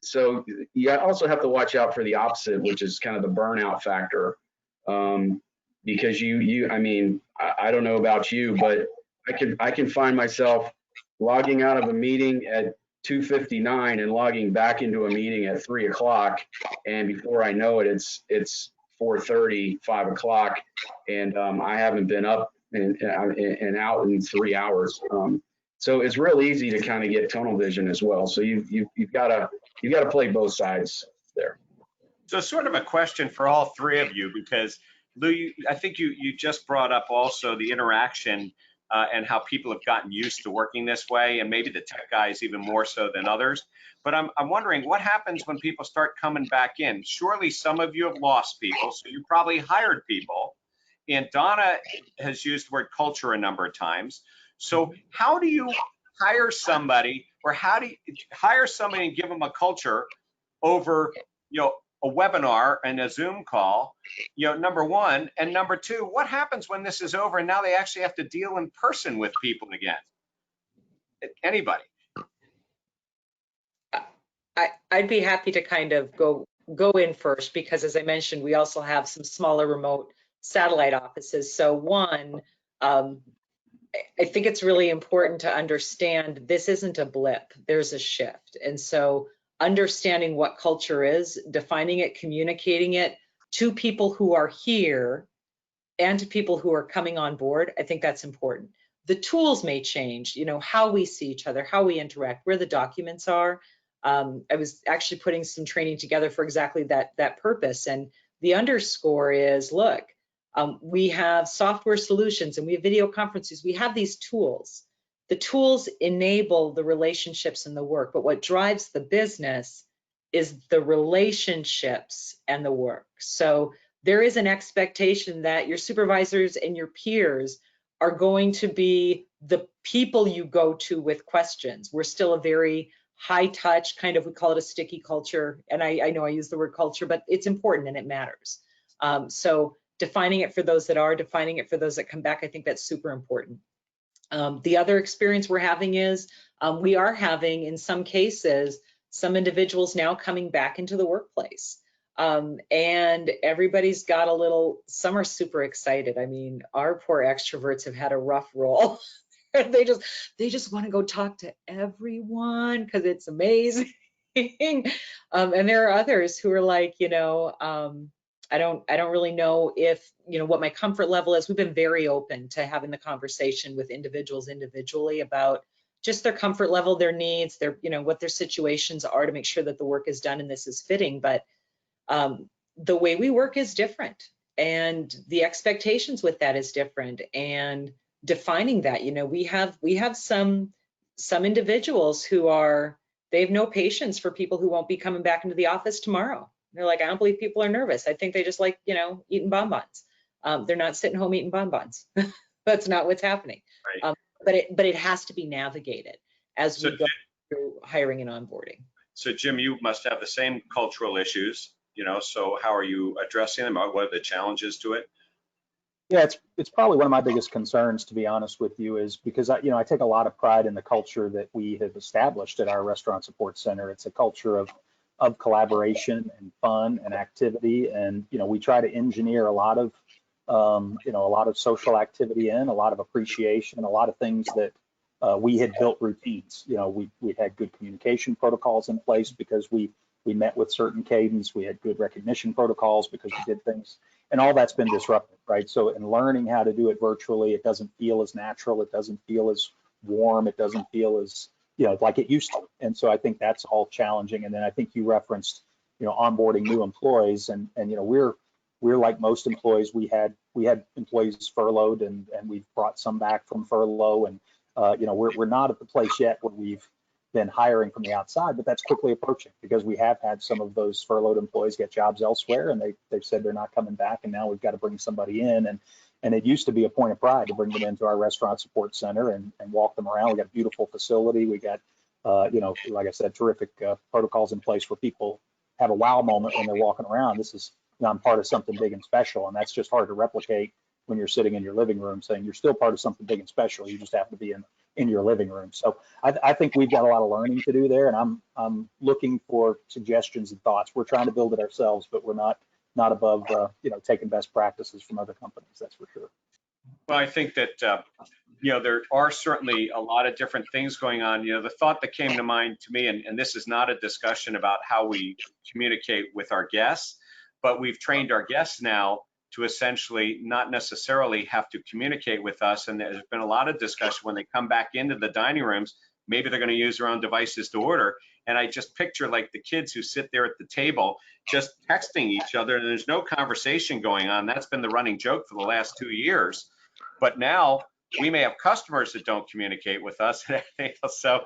So you also have to watch out for the opposite, which is kind of the burnout factor. Because I mean, I don't know about you, but I can find myself logging out of a meeting at 2:59 and logging back into a meeting at 3 o'clock, and before I know it, it's 4:30, 5 o'clock, and I haven't been up and out in 3 hours. So it's real easy to kind of get tunnel vision as well. So you've got to play both sides there. So sort of a question for all three of you, because Lou, I think you just brought up also the interaction and how people have gotten used to working this way, and maybe the tech guys even more so than others. But I'm wondering what happens when people start coming back in. Surely some of you have lost people, so you probably hired people. And Donna has used the word culture a number of times. So how do you hire somebody, or how do you hire somebody and give them a culture over, you know, a webinar and a Zoom call, you know, number one, and number two, what happens when this is over and now they actually have to deal in person with people again? Anybody? I'd be happy to kind of go in first, because as I mentioned, we also have some smaller remote satellite offices. So one, I think it's really important to understand this isn't a blip, there's a shift. And so understanding what culture is, defining it, communicating it to people who are here and to people who are coming on board, I think that's important. The tools may change, you know, how we see each other, how we interact, where the documents are, I was actually putting some training together for exactly that purpose. And the underscore is, look, we have software solutions and we have video conferences. We have these tools. The tools enable the relationships and the work, but what drives the business is the relationships and the work. So there is an expectation that your supervisors and your peers are going to be the people you go to with questions. We're still a very high touch kind of, we call it a sticky culture. And I know I use the word culture, but it's important and it matters. So defining it for those that are, defining it for those that come back, I think that's super important. The other experience we're having is we are having, in some cases, some individuals now coming back into the workplace. And everybody's got a little, some are super excited. I mean, our poor extroverts have had a rough roll. they just want to go talk to everyone because it's amazing. And there are others who are like, you know, I don't really know if, you know, what my comfort level is. We've been very open to having the conversation with individuals individually about just their comfort level, their needs, their, you know, what their situations are to make sure that the work is done and this is fitting. But the way we work is different, and the expectations with that is different, and defining that, you know, we have some individuals who are, they have no patience for people who won't be coming back into the office tomorrow. They're like, I don't believe people are nervous. I think they just like, you know, eating bonbons. They're not sitting home eating bonbons. That's not what's happening. Right. But it has to be navigated as we go through hiring and onboarding. So Jim, you must have the same cultural issues, you know, so how are you addressing them? What are the challenges to it? Yeah, it's probably one of my biggest concerns, to be honest with you, is because I take a lot of pride in the culture that we have established at our restaurant support center. It's a culture of collaboration and fun and activity, and you know, we try to engineer a lot of a lot of social activity in, a lot of appreciation, a lot of things that we had built routines. You know, we had good communication protocols in place because we met with certain cadence. We had good recognition protocols because we did things, and all that's been disrupted, right? So in learning how to do it virtually, it doesn't feel as natural. It doesn't feel as warm. It doesn't feel as, you know, like it used to. And so I think that's all challenging. And then I think you referenced, you know, onboarding new employees, and you know, we're like most employees. We had employees furloughed, and we've brought some back from furlough, and you know, we're not at the place yet where we've been hiring from the outside, but that's quickly approaching because we have had some of those furloughed employees get jobs elsewhere, and they've said they're not coming back, and now we've got to bring somebody in, and it used to be a point of pride to bring them into our restaurant support center and walk them around. We got a beautiful facility. We got you know, like I said, terrific protocols in place where people have a wow moment when they're walking around. This is, you know, I'm part of something big and special, and that's just hard to replicate when you're sitting in your living room saying you're still part of something big and special. You just happen to be in your living room. So I think we've got a lot of learning to do there, and I'm looking for suggestions and thoughts. We're trying to build it ourselves, but we're not above you know, taking best practices from other companies. That's for sure. Well, I think that you know, there are certainly a lot of different things going on. You know, the thought that came to mind to me, and this is not a discussion about how we communicate with our guests, but we've trained our guests now to essentially not necessarily have to communicate with us. And there's been a lot of discussion when they come back into the dining rooms, maybe they're going to use their own devices to order. And I just picture like the kids who sit there at the table just texting each other, and there's no conversation going on. That's been the running joke for the last 2 years. But now we may have customers that don't communicate with us. So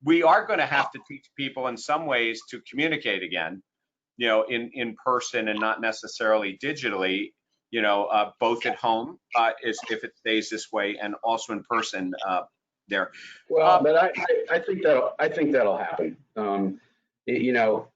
we are going to have to teach people in some ways to communicate again, you know, in person and not necessarily digitally, you know, both at home if it stays this way, and also in person there. Well, but I think that'll happen. You know,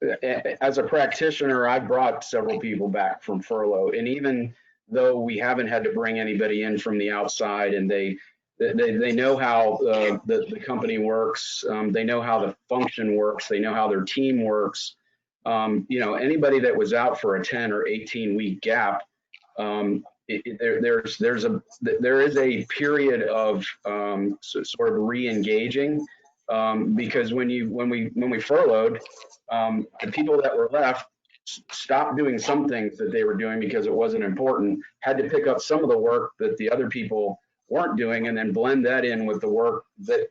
as a practitioner, I brought several people back from furlough, and even though we haven't had to bring anybody in from the outside, and they know how the company works, they know how the function works, they know how their team works. You know, anybody that was out for a 10 or 18 week gap, there is a period of sort of re-engaging, because when we furloughed, the people that were left stopped doing some things that they were doing because it wasn't important, had to pick up some of the work that the other people weren't doing, and then blend that in with the work that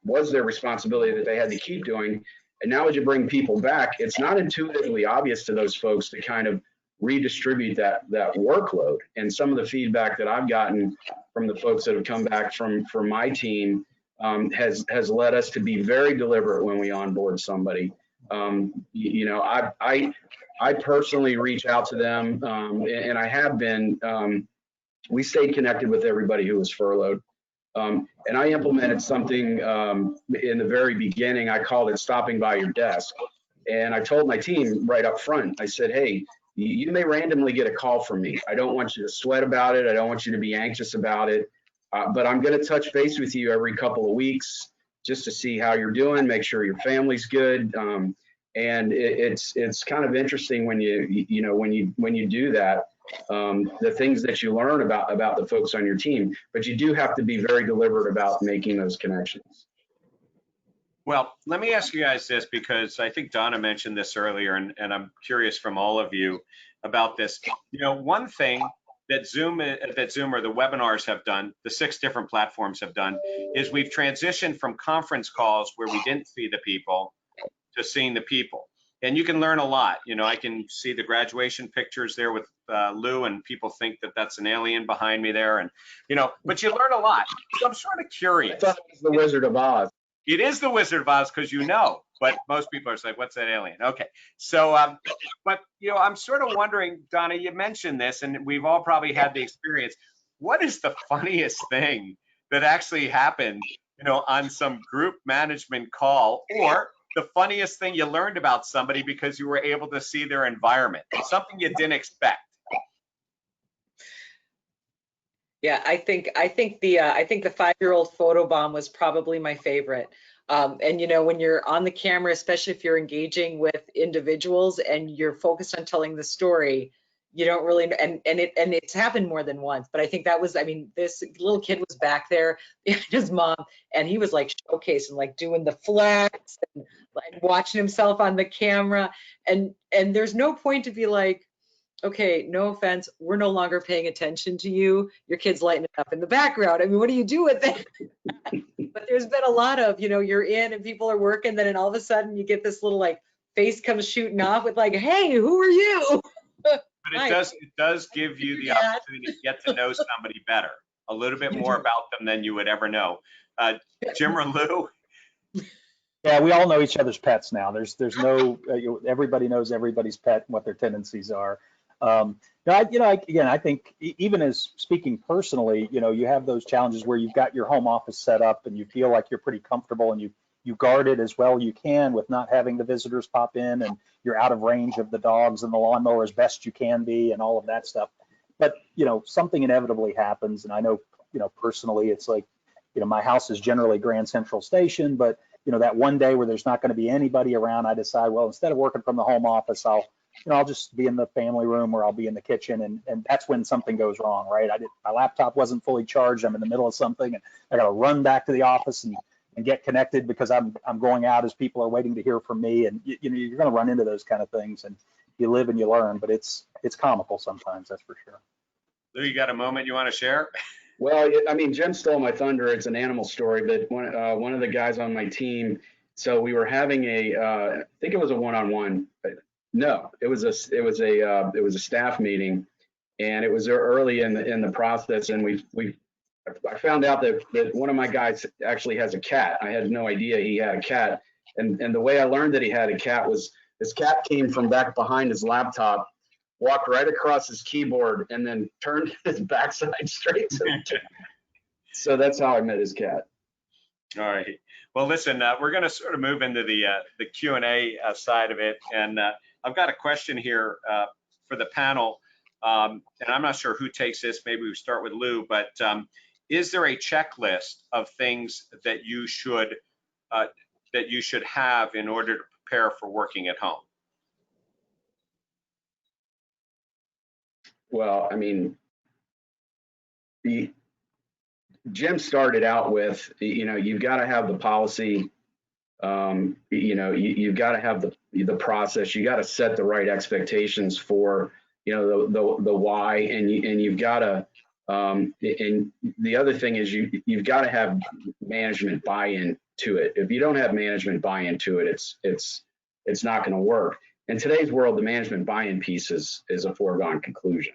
was their responsibility that they had to keep doing. And now as you bring people back, it's not intuitively obvious to those folks to kind of redistribute that workload. And some of the feedback that I've gotten from the folks that have come back from my team has led us to be very deliberate when we onboard somebody. You know, I personally reach out to them, and I have been. We stayed connected with everybody who was furloughed. And I implemented something in the very beginning. I called it stopping by your desk. And I told my team right up front, I said, hey, you may randomly get a call from me. I don't want you to sweat about it. I don't want you to be anxious about it. But I'm going to touch base with you every couple of weeks just to see how you're doing, make sure your family's good. And it's kind of interesting when you do that. The things that you learn about the folks on your team, but you do have to be very deliberate about making those connections. Well, let me ask you guys this, because I think Donna mentioned this earlier, and I'm curious from all of you about this. You know, one thing that Zoom or the webinars have done, the 6 different platforms have done, is we've transitioned from conference calls where we didn't see the people to seeing the people. And you can learn a lot. You know, I can see the graduation pictures there with Lou, and people think that that's an alien behind me there. And, you know, but you learn a lot. So I'm sort of curious. I thought it was the Wizard of Oz. It is the Wizard of Oz, because you know, but most people are like, what's that alien? Okay. So, but, you know, I'm sort of wondering, Donna, you mentioned this, and we've all probably had the experience. What is the funniest thing that actually happened, you know, on some group management call, or the funniest thing you learned about somebody because you were able to see their environment, something you didn't expect? Yeah, I think the 5-year-old photobomb was probably my favorite. And you know, when you're on the camera, especially if you're engaging with individuals and you're focused on telling the story, you don't really, and it's happened more than once. But I think that was, I mean, this little kid was back there, his mom, and he was like showcasing, like doing the flex and like watching himself on the camera. And there's no point to be like, okay, no offense, we're no longer paying attention to you. Your kid's lighting up in the background. I mean, what do you do with it? But there's been a lot of, you know, you're in and people are working, then and all of a sudden you get this little like face comes shooting off with like, hey, who are you? But it does give you the opportunity to get to know somebody better, a little bit more about them than you would ever know. Jim or Lou? Yeah, we all know each other's pets now. There's no, everybody knows everybody's pet and what their tendencies are. Again, I think even as speaking personally, you know, you have those challenges where you've got your home office set up and you feel like you're pretty comfortable and you guard it as well you can with not having the visitors pop in, and you're out of range of the dogs and the lawnmower as best you can be and all of that stuff. But, you know, something inevitably happens. And I know, you know, personally, it's like, you know, my house is generally Grand Central Station, but, you know, that one day where there's not going to be anybody around, I decide, well, instead of working from the home office, I'll just be in the family room or I'll be in the kitchen. And that's when something goes wrong, right? My laptop wasn't fully charged. I'm in the middle of something and I got to run back to the office and get connected because I'm going out as people are waiting to hear from me. And you know, you're going to run into those kind of things, and you live and you learn, but it's comical sometimes, that's for sure. Lou, you got a moment you want to share? Well, I mean, Jim stole my thunder. It's an animal story, but one of the guys on my team, so we were having I think it was a one-on-one. No, it was a staff meeting, and it was early in the process, and I found out that one of my guys actually has a cat. I had no idea he had a cat, and the way I learned that he had a cat was this cat came from back behind his laptop, walked right across his keyboard, and then turned his backside straight to the cat. So that's how I met his cat. All right. Well, listen, we're going to sort of move into the Q&A side of it, and I've got a question here for the panel, and I'm not sure who takes this. Maybe we start with Lou, but is there a checklist of things that you should have in order to prepare for working at home? Well, I mean, Jim started out with, you know, you've got to have the policy, you know, you've got to have the process, you got to set the right expectations for, you know, the why, and you've got to, and the other thing is you've got to have management buy-in to it. If you don't have management buy-in to it, it's not going to work. In today's world, the management buy-in piece is a foregone conclusion.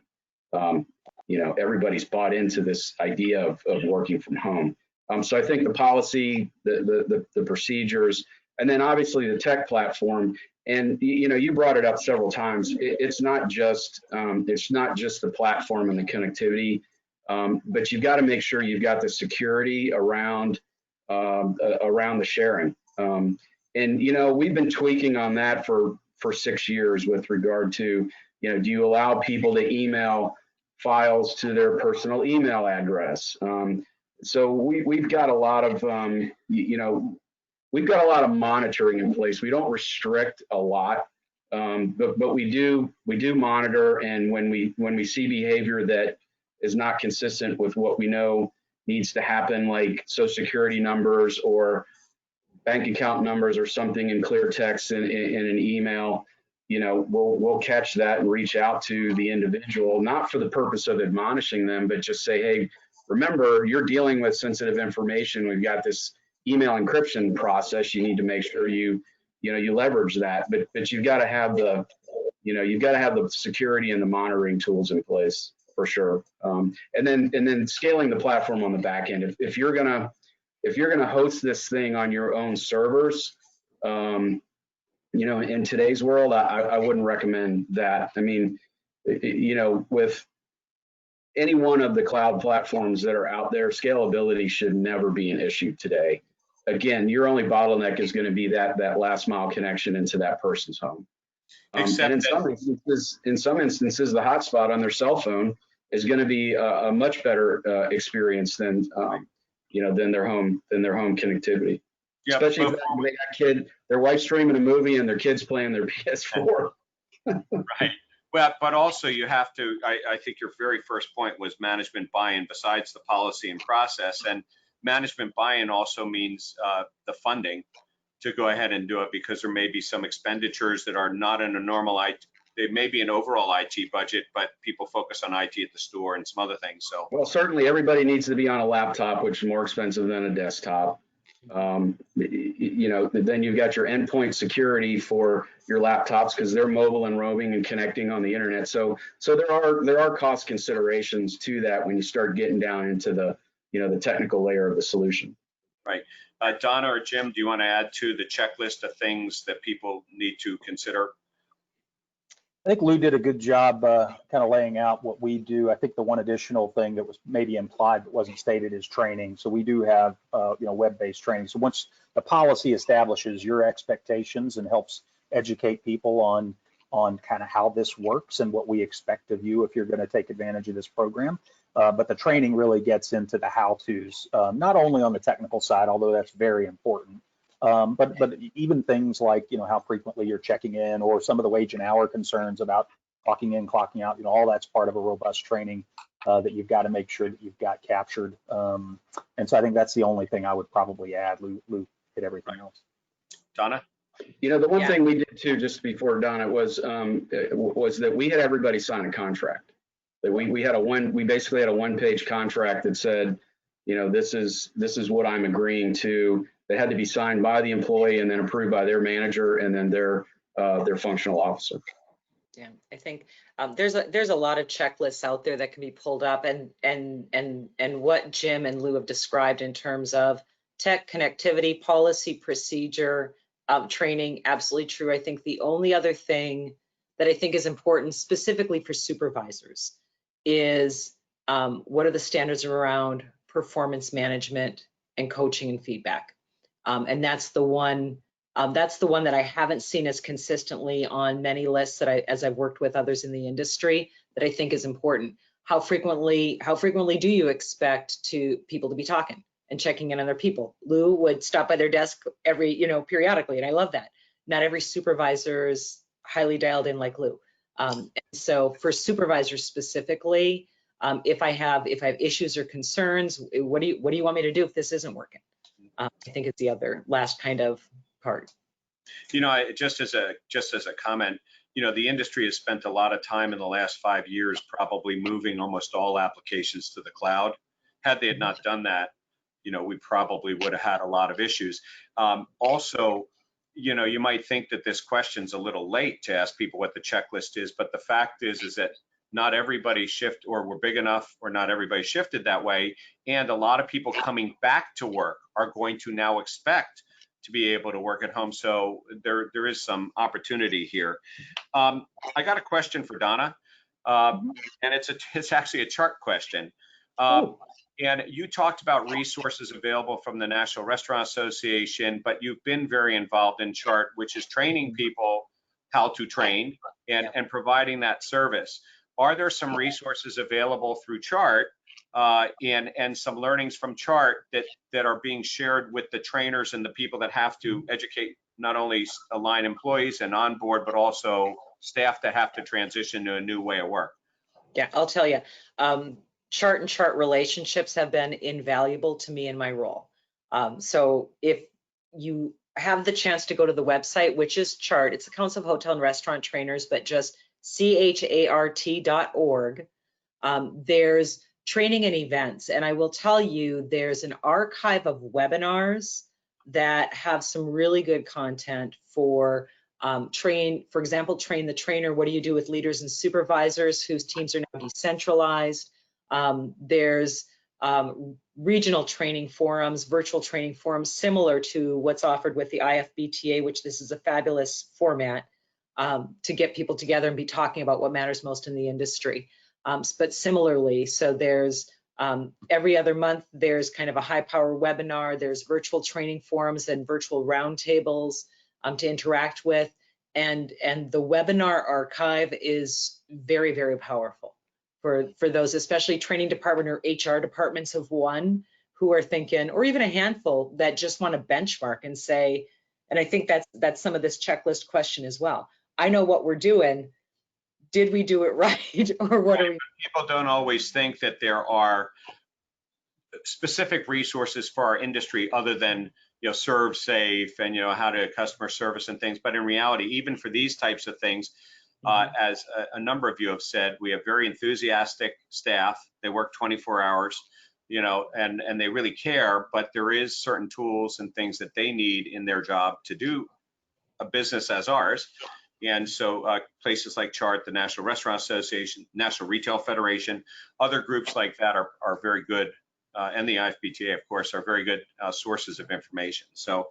Everybody's bought into this idea of working from home. So I think the policy, the procedures, and then obviously the tech platform. And you brought it up several times. It's not just the platform and the connectivity, but you've got to make sure you've got the security around the sharing. And we've been tweaking on that for 6 years with regard to do you allow people to email files to their personal email address? So we've got a lot of we've got a lot of monitoring in place. We don't restrict a lot, but we do monitor. And when we see behavior that is not consistent with what we know needs to happen, like Social Security numbers or bank account numbers or something in clear text in an email, we'll catch that and reach out to the individual, not for the purpose of admonishing them, but just say, hey, remember, you're dealing with sensitive information. We've got this email encryption process. You need to make sure you leverage that, but you've got to have the security and the monitoring tools in place for sure. And then scaling the platform on the back end. If you're gonna host this thing on your own servers, in today's world, I wouldn't recommend that. I mean, with any one of the cloud platforms that are out there, scalability should never be an issue today. Again, your only bottleneck is going to be that last mile connection into that person's home. And in some instances, the hotspot on their cell phone is going to be a much better experience than their home connectivity. Yep. Especially if they got their wife's streaming a movie and their kids playing their PS4. Right. Well, but also you have to, I think your very first point was management buy-in besides the policy and process. And management buy-in also means the funding to go ahead and do it, because there may be some expenditures that are not in a normal IT. They may be an overall IT budget, but people focus on IT at the store and some other things. So, well, certainly everybody needs to be on a laptop, which is more expensive than a desktop. Then you've got your endpoint security for your laptops because they're mobile and roaming and connecting on the internet. So there are cost considerations to that when you start getting down into the the technical layer of the solution. Right. Donna or Jim, do you want to add to the checklist of things that people need to consider? I think Lou did a good job kind of laying out what we do. I think the one additional thing that was maybe implied but wasn't stated is training. So we do have web-based training. So once the policy establishes your expectations and helps educate people on kind of how this works and what we expect of you if you're going to take advantage of this program. But the training really gets into the how-tos, not only on the technical side, although that's very important, but even things like, how frequently you're checking in, or some of the wage and hour concerns about clocking in, clocking out, all that's part of a robust training that you've got to make sure that you've got captured. And so I think that's the only thing I would probably add. Lou hit everything else. Donna? The one thing we did too, just before Donna, was that we had everybody sign a contract. That we basically had a one-page contract that said, this is what I'm agreeing to. They had to be signed by the employee and then approved by their manager and then their functional officer. Yeah, I think there's a lot of checklists out there that can be pulled up, and what Jim and Lou have described in terms of tech, connectivity, policy, procedure, training, absolutely true. I think the only other thing that I think is important specifically for supervisors is what are the standards around performance management and coaching and feedback. And that's the one that I haven't seen as consistently on many lists as I've worked with others in the industry, that I think is important. How frequently do you expect people to be talking and checking in on their people? Lou would stop by their desk periodically, and I love that. Not every supervisor is highly dialed in like Lou. And so for supervisors specifically, if I have issues or concerns, what do you want me to do if this isn't working? I think it's the other last kind of part. Just as a comment, the industry has spent a lot of time in the last 5 years probably moving almost all applications to the cloud. Had they had not done that, we probably would have had a lot of issues. Also, you might think that this question's a little late to ask people what the checklist is, but the fact is that not everybody shift, or we're big enough, or not everybody shifted that way. And a lot of people coming back to work are going to now expect to be able to work at home. So there is some opportunity here. I got a question for Donna, and it's actually a chart question. And you talked about resources available from the National Restaurant Association, but you've been very involved in CHART, which is training people how to train and providing that service. Are there some resources available through CHART and some learnings from CHART that are being shared with the trainers and the people that have to educate not only line employees and onboard, but also staff that have to transition to a new way of work? Yeah, I'll tell you. CHART and CHART relationships have been invaluable to me in my role. So if you have the chance to go to the website, which is CHART, it's the Council of Hotel and Restaurant Trainers, but just chart.org, there's training and events. And I will tell you, there's an archive of webinars that have some really good content for for example, train the trainer. What do you do with leaders and supervisors whose teams are now decentralized? There's regional training forums, virtual training forums, similar to what's offered with the IFBTA, which this is a fabulous format to get people together and be talking about what matters most in the industry. But similarly, so there's every other month, there's kind of a high power webinar, there's virtual training forums and virtual roundtables to interact with. And the webinar archive is very, very powerful for those, especially training department or HR departments of one who are thinking, or even a handful that just want to benchmark and say, and I think that's some of this checklist question as well. I know what we're doing. Did we do it right? Or what are we? People don't always think that there are specific resources for our industry other than serve safe and how to customer service and things. But in reality, even for these types of things, as a number of you have said, we have very enthusiastic staff. They work 24 hours, and they really care, but there is certain tools and things that they need in their job to do a business as ours. And so places like CHART, the National Restaurant Association, National Retail Federation, other groups like that are very good, and the IFBTA, of course, are very good sources of information. So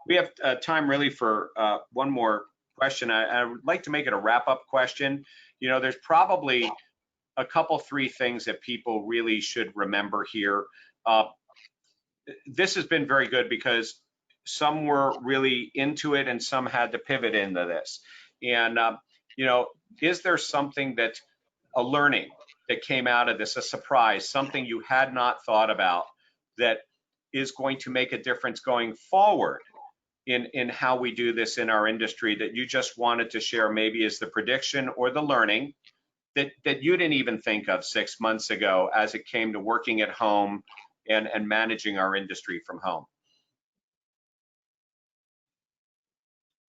we have time really for one more question. I would like to make it a wrap-up question. There's probably a couple, three things that people really should remember here. This has been very good because some were really into it and some had to pivot into this. And, is there something that a learning that came out of this, a surprise, something you had not thought about that is going to make a difference going forward in how we do this in our industry that you just wanted to share, maybe as the prediction or the learning that you didn't even think of 6 months ago as it came to working at home and managing our industry from home?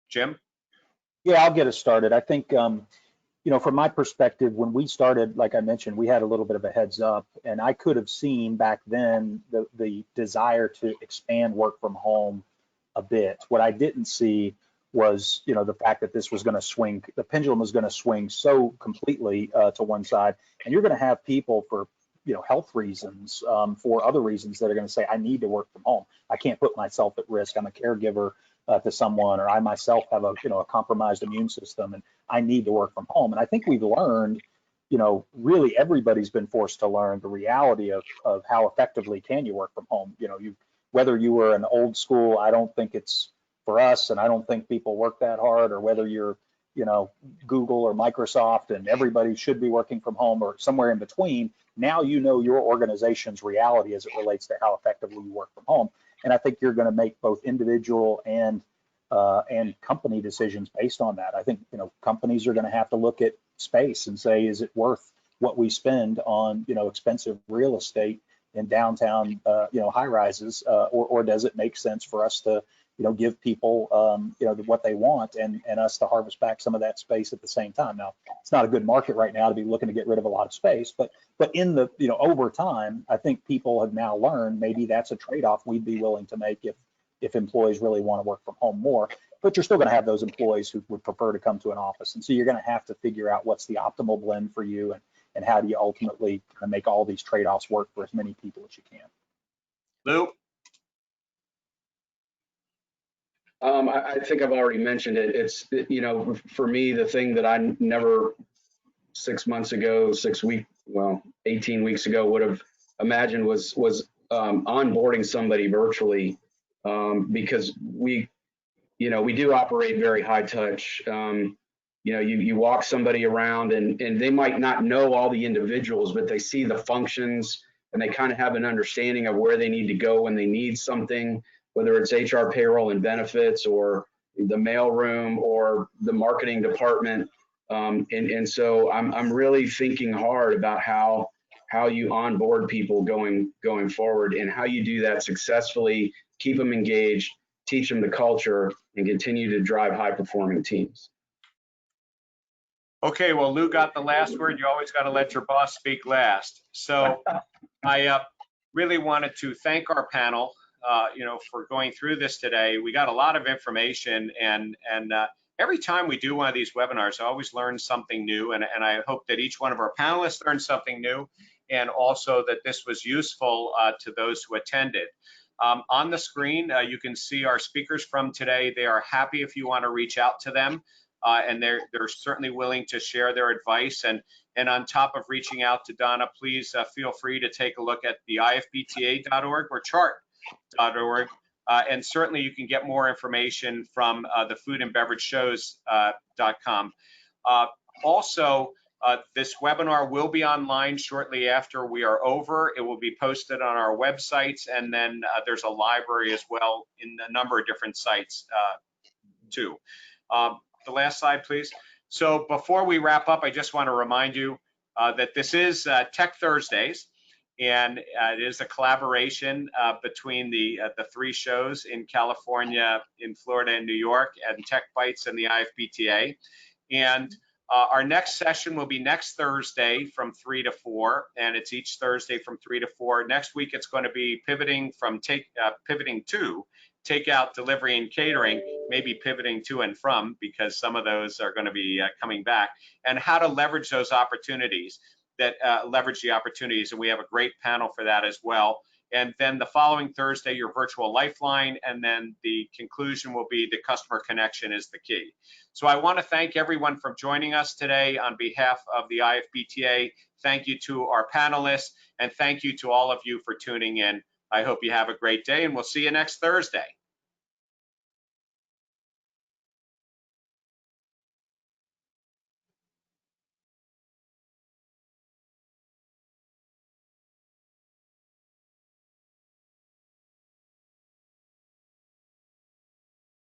Jim? Yeah, I'll get us started. I think, from my perspective, when we started, like I mentioned, we had a little bit of a heads up, and I could have seen back then the desire to expand work from home a bit. What I didn't see was, the fact that this was going to swing, the pendulum was going to swing so completely to one side, and you're going to have people for, health reasons, for other reasons that are going to say, I need to work from home. I can't put myself at risk. I'm a caregiver to someone, or I myself have a compromised immune system, and I need to work from home. And I think we've learned, really everybody's been forced to learn the reality of how effectively can you work from home. Whether you were an old school, I don't think it's for us, and I don't think people work that hard, or whether you're, Google or Microsoft and everybody should be working from home, or somewhere in between. Now your organization's reality as it relates to how effectively you work from home. And I think you're going to make both individual and company decisions based on that. I think companies are going to have to look at space and say, is it worth what we spend on expensive real estate in downtown high rises, or does it make sense for us to give people, what they want, and us to harvest back some of that space at the same time. Now, it's not a good market right now to be looking to get rid of a lot of space, but in the, over time, I think people have now learned maybe that's a trade-off we'd be willing to make if employees really want to work from home more. But you're still going to have those employees who would prefer to come to an office, and so you're going to have to figure out what's the optimal blend for you, and how do you ultimately make all these trade-offs work for as many people as you can. Lou? I think I've already mentioned it. It's, for me, the thing that I never 6 months ago, 18 weeks ago would have imagined was onboarding somebody virtually, because we do operate very high touch. You walk somebody around and they might not know all the individuals, but they see the functions and they kind of have an understanding of where they need to go when they need something, whether it's HR, payroll, and benefits, or the mailroom, or the marketing department. And so I'm really thinking hard about how you onboard people going forward, and how you do that successfully, keep them engaged, teach them the culture, and continue to drive high-performing teams. Okay, well, Lou got the last word. You always got to let your boss speak last. So I really wanted to thank our panel, for going through this today. We got a lot of information, and every time we do one of these webinars, I always learn something new, and I hope that each one of our panelists learned something new, and also that this was useful to those who attended. On the screen, you can see our speakers from today. They are happy if you want to reach out to them, and they're certainly willing to share their advice. And on top of reaching out to Donna, please feel free to take a look at the IFBTA.org or chart.org. And certainly you can get more information from the foodandbeverageshows.com. Also, this webinar will be online shortly after we are over. It will be posted on our websites, and then there's a library as well in a number of different sites too. The last slide, please. So before we wrap up, I just want to remind you that this is Tech Thursdays, and it is a collaboration between the three shows in California, in Florida, and New York, and Tech Bites and the IFBTA. And our next session will be next Thursday from 3 to 4, and it's each Thursday from 3 to 4. Next week, it's going to be pivoting to takeout, delivery, and catering, maybe pivoting to and from, because some of those are going to be coming back, and how to leverage those opportunities, leverage the opportunities. And we have a great panel for that as well. And then the following Thursday, your virtual lifeline, and then the conclusion will be the customer connection is the key. So I want to thank everyone for joining us today on behalf of the IFBTA. Thank you to our panelists, and thank you to all of you for tuning in. I hope you have a great day, and we'll see you next Thursday.